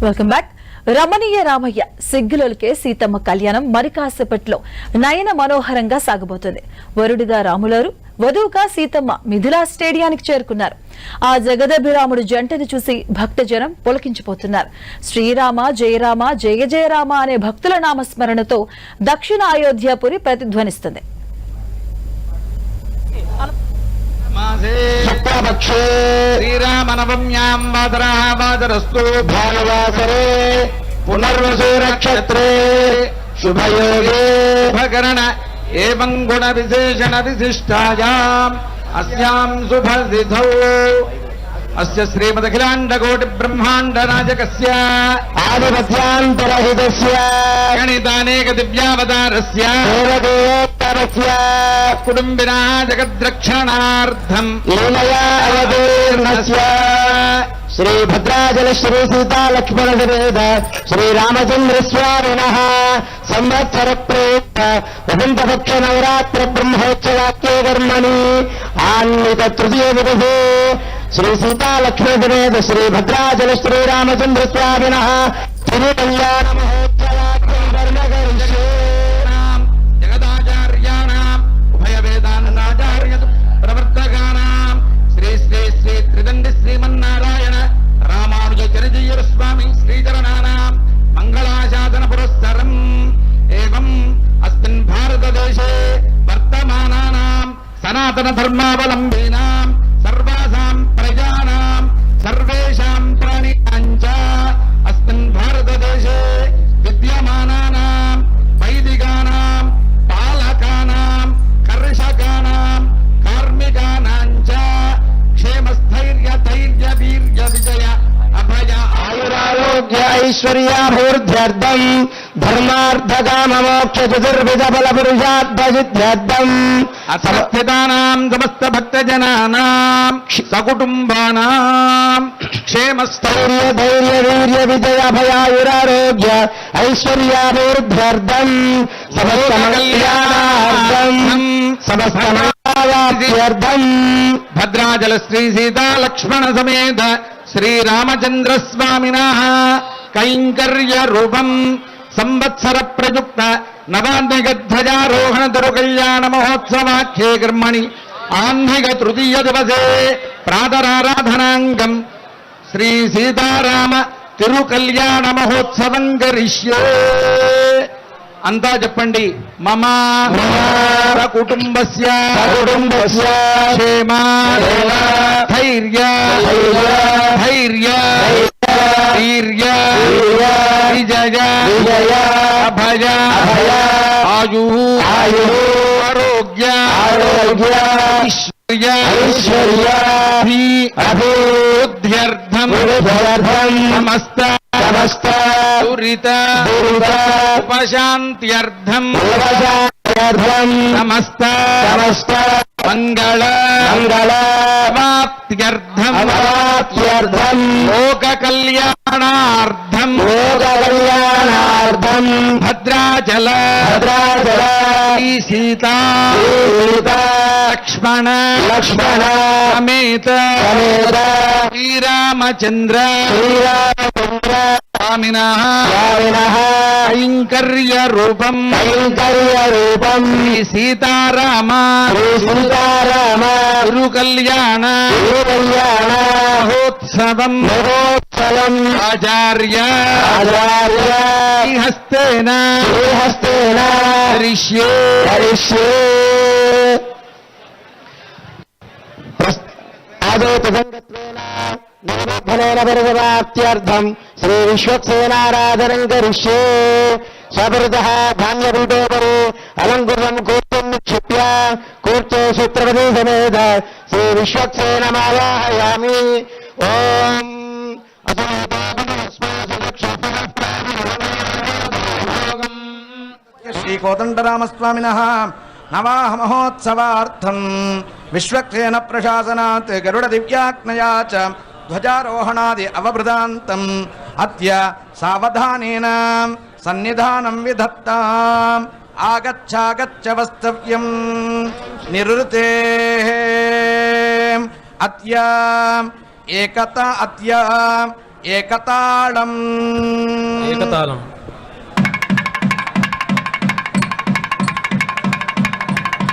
Welcome back. రమణీయ రామయ్య సిగ్గులొలికే సీతమ్మ కళ్యాణం మరి కాసేపట్లో నయన మనోహరంగా సాగబోతుంది. వరుడిగా రాములారు, వధువుగా సీతమ్మ మిథిలా స్టేడియానికి చేరుకున్నారు. ఆ జగదభిరాముడు జంటను చూసి భక్తజనం పులకించిపోతున్నారు. శ్రీరామ జయరామ జయ జయరామ అనే భక్తుల నామస్మరణతో దక్షిణ అయోధ్యాపురి ప్రతిధ్వనిస్తుంది. శ్రీరామనవమ్యాం వాదరస్తు భానువాసరే పునర్వసు నక్షత్రే శుభయోగే భకరణ ఏవం గుణ విశేషణ విశిష్టాయాం అస్యాం శుభసిద్ధౌ అస్య శ్రీమదఖిలాండకోటి బ్రహ్మాండ నాయకస్య ఆదిమధ్యాంతరహితస్య గణితానేక దివ్యావతారస్య దేవదేవోత్తరస్య కుటుంబినా జగద్రక్షణార్థం లీలయా అవతీర్ణస్య శ్రీ భద్రాచల శ్రీ సీతా లక్ష్మణ సమేత శ్రీరామచంద్ర స్వామినః సంవత్సర ప్రేత వసంతపక్ష నవరాత్ర బ్రహ్మోత్సవాఖ్యే కర్మణి ఆన్విత తృతీయ దివసే శ్రీ సీతా లక్ష్మణ సమేత శ్రీ భద్రాచల శ్రీరామచంద్ర స్వామినః తిరుకల్యాణ మహోత్సవాఖ్యం కర్మకరిష్యే జగదాచార్యాణాం ఉభయ వేదాంతాచార్య ప్రవర్తకానాం శ్రీ శ్రీ శ్రీ త్రిదండి శ్రీమన్నారాయణ రామానుజ చరిజీయ స్వామి శ్రీచరణానాం మంగళాశాసన పురస్సరం ఏవం అస్మిన్ భారతదేశే వర్తమానానాం సనాతన ధర్మావలంబీనాం సర్వాసాం ప్రజానాం సర్వేషాం ప్రాణినాం చ అస్మిన్ భారతదేశే విద్యమానానాం వైదికానాం పాలకానాం కర్షకానాం కార్మికానాం చ క్షేమస్థైర్య ధైర్య వీర్య విజయ అభయ ఆయురారోగ్య ఐశ్వర్యాభివృద్ధ్యర్థం ధర్మార్థకామ మోక్ష చతుర్విధ బల పురుషార్థ సిద్ధ్యర్థం అసస్థితానాం సమస్త భక్తజనానాం సకుటుంబానాం క్షేమస్థైర్య ధైర్య వీర్య విజయ అభయాయురారోగ్య ఐశ్వర్యాభివృద్ధ్యర్థం సమస్త కళ్యాణార్థం సమస్త మంగళార్థం భద్రాచల శ్రీ సీతా లక్ష్మణ సమేత శ్రీరామచంద్ర స్వామినః కైంకర్య రూపం సంవత్సర ప్రయుక్త నవాన్నిక ధ్వజారోహణ తిరుకల్యాణ మహోత్సవాఖ్యే కర్మణి ఆహ్నిక తృతీయ దివసే ప్రాతరారాధనాంగం శ్రీ సీతారామ తిరుకల్యాణ మహోత్సవం కరిష్యే. అంతా చెప్పండి. మమ కుటుంబస్య క్షేమ ధైర్య ధైర్య వీర్య విజయ అభయ ఆయు ఆరోగ్య ఐశ్వర్య అభివృద్ధ్యర్థం సమస్త దురిత ఉపశాంత్యర్థం సమస్త మంగళవాప్త్యర్థం లోక కళ్యాణార్థం భద్రాచల శ్రీ సీతా లక్ష్మణ సమేత శ్రీరామచంద్ర స్వామినః కైంకర్య రూపం శ్రీ సీతారామ తిరుకల్యాణ మహోత్సవం ఆచార్య హస్తేన కరిష్యే. నిర్వర్ధనేన శ్రీ విశ్వక్సేనారాధనం కరిష్యే. సబృతః ధాన్యపీఠోపరి అలంకృతం కూర్చం నిక్షిప్య కూర్చో సూత్రపతి సమేత శ్రీ విశ్వక్సేనమావాహయామి. ఓం శ్రీ కోదండరామస్వామినః నవాహ మహోత్సవార్థం విశ్వక్సేన ప్రశాసనాత్ గరుడ దివ్యాజ్ఞయా చ ధ్వజారోహణాది అవభృదాంతం అద్య సావధానేన సన్నిధానం విధత్తాం ఆగచ్చాగచ్చ వస్తవ్యం నిరుతే అద్య ఏకత అద్య ఏకతాళం ఏకతాళం